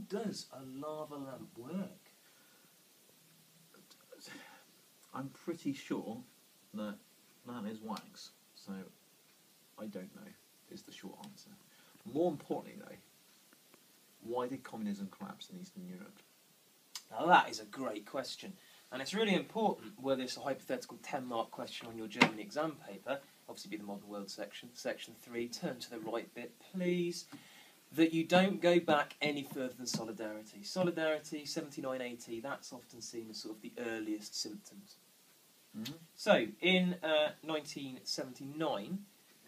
does a lava lamp work? I'm pretty sure that is wax, so I don't know is the short answer. More importantly though, why did communism collapse in Eastern Europe? Now that is a great question, and it's really important whether it's a hypothetical 10-mark question on your German exam paper, obviously be the modern world section, section 3, turn to the right bit please, that you don't go back any further than solidarity. Solidarity, 79-80, that's often seen as sort of the earliest symptoms. Mm-hmm. So, in 1979,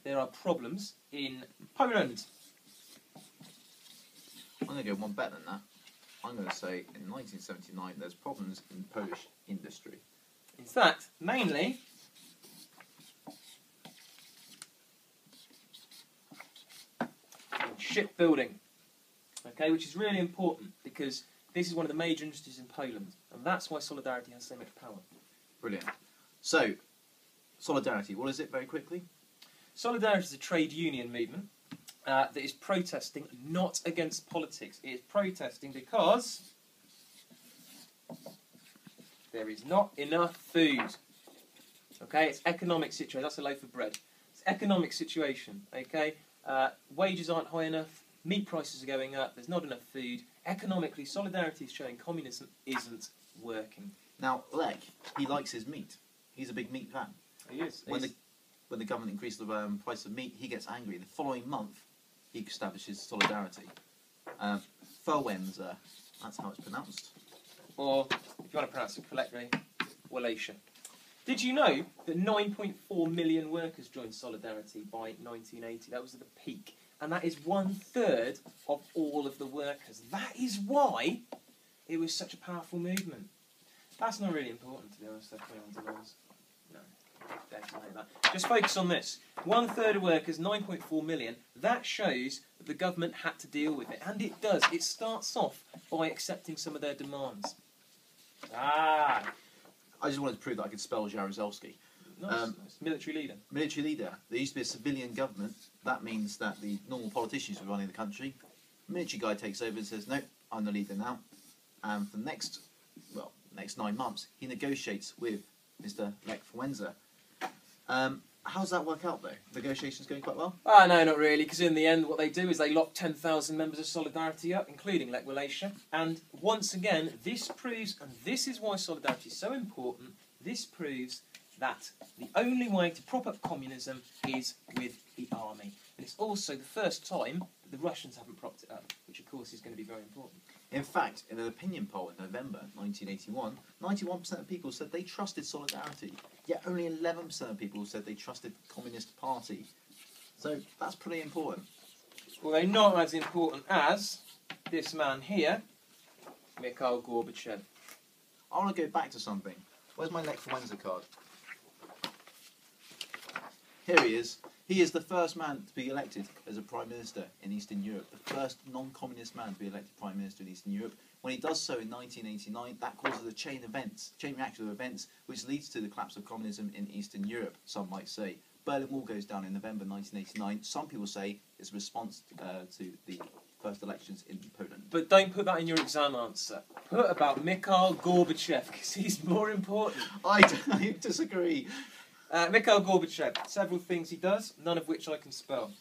there are problems in Poland. I'm going to go one better than that. I'm going to say in 1979 there's problems in Polish industry. In fact, mainly in shipbuilding, okay, which is really important because this is one of the major industries in Poland, and that's why Solidarity has so much power. Brilliant. So, Solidarity, what is it very quickly? Solidarity is a trade union movement that is protesting not against politics. It is protesting because there is not enough food. Okay, it's economic situation. That's a loaf of bread. It's economic situation. Okay, wages aren't high enough. Meat prices are going up. There's not enough food. Economically, Solidarity is showing communism isn't working. Now, Lech, he likes his meat. He's a big meat fan. He is. When the government increased the price of meat, he gets angry. The following month, he establishes Solidarity. Verwenser, that's how it's pronounced. Or, if you want to pronounce it correctly, Wallachia. Did you know that 9.4 million workers joined Solidarity by 1980? That was at the peak. And that is 1/3 of all of the workers. That is why it was such a powerful movement. That's not really important, to be honest. No, don't know that. Just focus on this. 1/3 of workers, 9.4 million. That shows that the government had to deal with it. And it does. It starts off by accepting some of their demands. I just wanted to prove that I could spell Jaruzelski. Nice. Military leader. Military leader. There used to be a civilian government. That means that the normal politicians were running the country. Military guy takes over and says, no, I'm the leader now. And for the next 9 months, he negotiates with Mr. Lech Wałęsa. How does that work out, though? Negotiations going quite well? No, not really, because in the end what they do is they lock 10,000 members of Solidarity up, including Lech Wałęsa. And once again, this proves, and this is why Solidarity is so important, this proves that the only way to prop up communism is with the army. And it's also the first time that the Russians haven't propped it up, which of course is going to be very important. In fact, in an opinion poll in November 1981, 91% of people said they trusted Solidarity, yet only 11% of people said they trusted the Communist Party. So that's pretty important. Although not as important as this man here, Mikhail Gorbachev. I want to go back to something. Where's my Lech Wałęsa card? Here he is. He is the first man to be elected as a Prime Minister in Eastern Europe, the first non-communist man to be elected Prime Minister in Eastern Europe. When he does so in 1989, that causes a chain reaction of events, which leads to the collapse of communism in Eastern Europe, some might say. Berlin Wall goes down in November 1989. Some people say it's a response to the first elections in Poland. But don't put that in your exam answer. Put about Mikhail Gorbachev, because he's more important. I disagree. Mikhail Gorbachev, several things he does, none of which I can spell.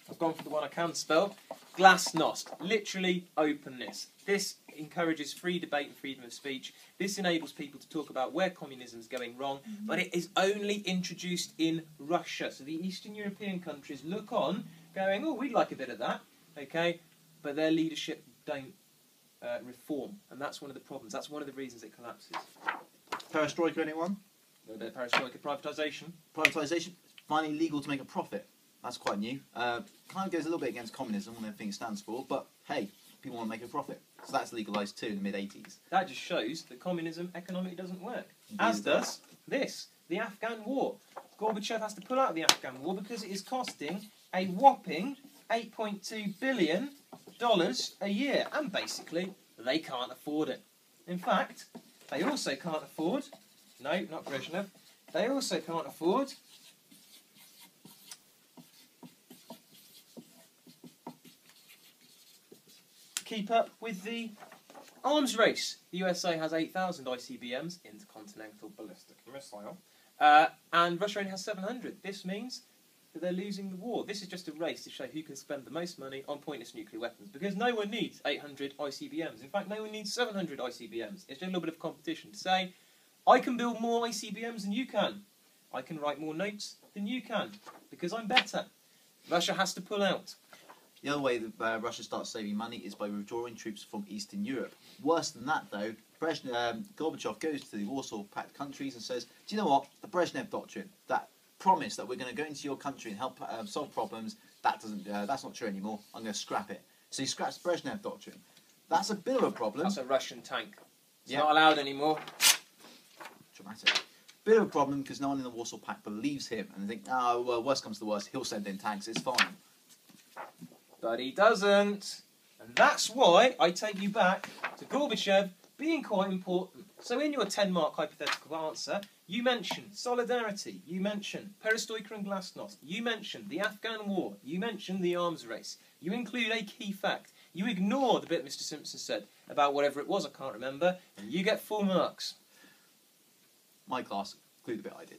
I've gone for the one I can spell. Glasnost, literally openness. This encourages free debate and freedom of speech. This enables people to talk about where communism is going wrong, but it is only introduced in Russia. So the Eastern European countries look on, going, oh, we'd like a bit of that, okay? But their leadership don't reform, and that's one of the problems. That's one of the reasons it collapses. Perestroika, anyone? A little bit of perestroika. Privatisation. Privatisation, finally legal to make a profit. That's quite new. Kind of goes a little bit against communism and everything it stands for, but hey, people want to make a profit. So that's legalised too in the mid-80s. That just shows that communism economically doesn't work. As does this, the Afghan war. Gorbachev has to pull out of the Afghan war because it is costing a whopping $8.2 billion a year. And basically, they can't afford it. In fact, they also can't afford... No, not Brezhnev. They also can't afford... keep up with the arms race. The USA has 8,000 ICBMs, intercontinental ballistic missile, and Russia only has 700. This means that they're losing the war. This is just a race to show who can spend the most money on pointless nuclear weapons, because no one needs 800 ICBMs. In fact, no one needs 700 ICBMs. It's just a little bit of competition to say, I can build more ICBMs than you can. I can write more notes than you can, because I'm better. Russia has to pull out. The other way that Russia starts saving money is by withdrawing troops from Eastern Europe. Worse than that, though, Gorbachev goes to the Warsaw Pact countries and says, do you know what? The Brezhnev Doctrine, that promise that we're going to go into your country and help solve problems, that's not true anymore. I'm going to scrap it. So he scraps the Brezhnev Doctrine. That's a bit of a problem. That's a Russian tank. It's not allowed anymore. Dramatic. Bit of a problem because no one in the Warsaw Pact believes him and they think, oh, well, worst comes to worst, he'll send in tanks, it's fine. But he doesn't. And that's why I take you back to Gorbachev being quite important. So in your 10-mark hypothetical answer, you mentioned solidarity, you mentioned perestroika and glasnost, you mentioned the Afghan war, you mentioned the arms race, you include a key fact, you ignore the bit Mr. Simpson said about whatever it was, I can't remember, and you get 4 marks. My class, include the bit I did.